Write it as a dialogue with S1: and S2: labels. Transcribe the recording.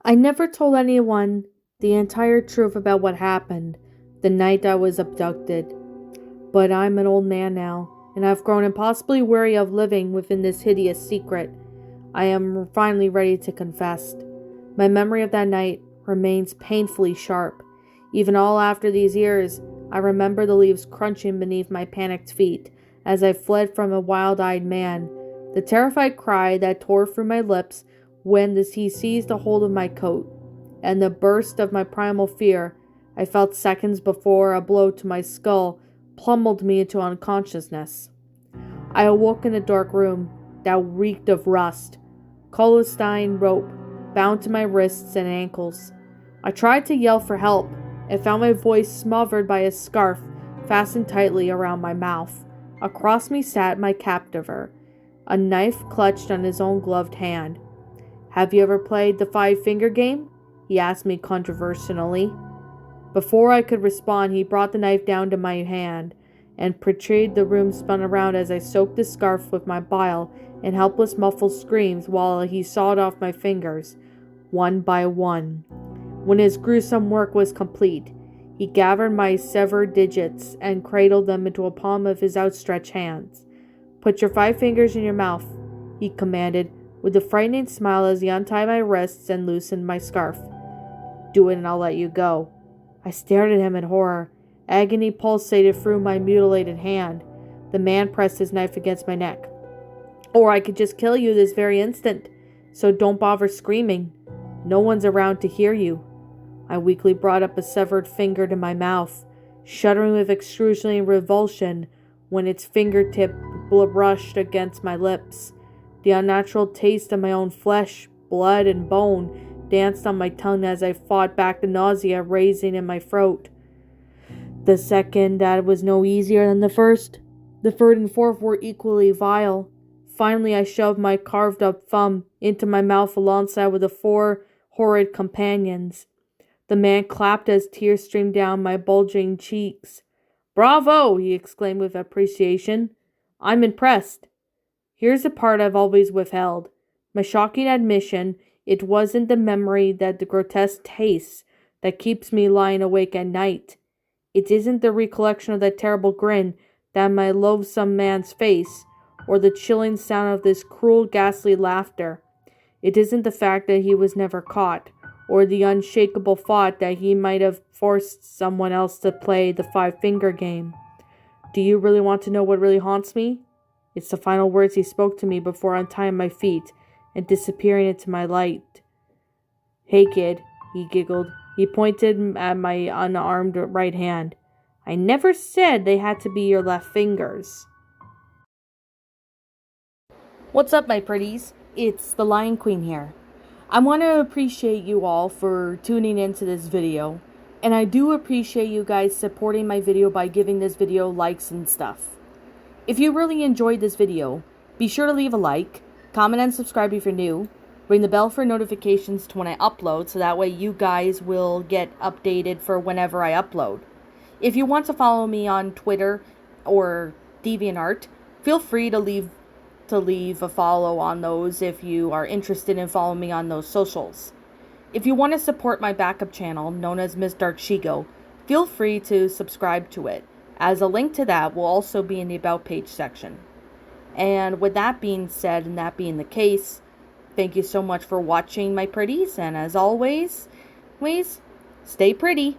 S1: I never told anyone the entire truth about what happened the night I was abducted. But I'm an old man now, and I've grown impossibly weary of living within this hideous secret. I am finally ready to confess. My memory of that night remains painfully sharp. Even all after these years, I remember the leaves crunching beneath my panicked feet as I fled from a wild-eyed man, the terrified cry that tore through my lips when he seized a hold of my coat, and the burst of my primal fear I felt seconds before a blow to my skull plummeled me into unconsciousness. I awoke in a dark room that reeked of rust, Colostine rope bound to my wrists and ankles. I tried to yell for help and found my voice smothered by a scarf fastened tightly around my mouth. Across me sat my captiver, a knife clutched on his own gloved hand. "Have you ever played the five-finger game?" he asked me controversially. Before I could respond, he brought the knife down to my hand, and portrayed the room spun around as I soaked the scarf with my bile and helpless muffled screams while he sawed off my fingers, one by one. When his gruesome work was complete, he gathered my severed digits and cradled them into a palm of his outstretched hands. "Put your 5 fingers in your mouth," he commanded, with a frightening smile as he untied my wrists and loosened my scarf. "Do it and I'll let you go." I stared at him in horror. Agony pulsated through my mutilated hand. The man pressed his knife against my neck. "Or I could just kill you this very instant, so don't bother screaming. No one's around to hear you." I weakly brought up a severed finger to my mouth, shuddering with excruciating revulsion when its fingertip brushed against my lips. The unnatural taste of my own flesh, blood, and bone danced on my tongue as I fought back the nausea raising in my throat. The second that was no easier than the first. The third and fourth were equally vile. Finally, I shoved my carved-up thumb into my mouth alongside with the 4 horrid companions. The man clapped as tears streamed down my bulging cheeks. "Bravo!" he exclaimed with appreciation. "I'm impressed. Here's the part I've always withheld. My shocking admission, it wasn't the memory that the grotesque taste that keeps me lying awake at night. It isn't the recollection of that terrible grin that my loathsome man's face, or the chilling sound of this cruel, ghastly laughter. It isn't the fact that he was never caught, or the unshakable thought that he might have forced someone else to play the 5-finger game. Do you really want to know what really haunts me? It's the final words he spoke to me before untying my feet and disappearing into my light. "Hey, kid," he giggled. He pointed at my unarmed right hand. "I never said they had to be your left fingers." What's up, my pretties? It's the Lion Queen here. I want to appreciate you all for tuning into this video, and I do appreciate you guys supporting my video by giving this video likes and stuff. If you really enjoyed this video, be sure to leave a like, comment and subscribe if you're new, ring the bell for notifications to when I upload so that way you guys will get updated for whenever I upload. If you want to follow me on Twitter or DeviantArt, feel free to leave a follow on those if you are interested in following me on those socials. If you want to support my backup channel, known as Miss Dark Shigo, feel free to subscribe to it, as a link to that will also be in the About page section. And with that being said, and that being the case, thank you so much for watching, my pretties, and as always, please stay pretty.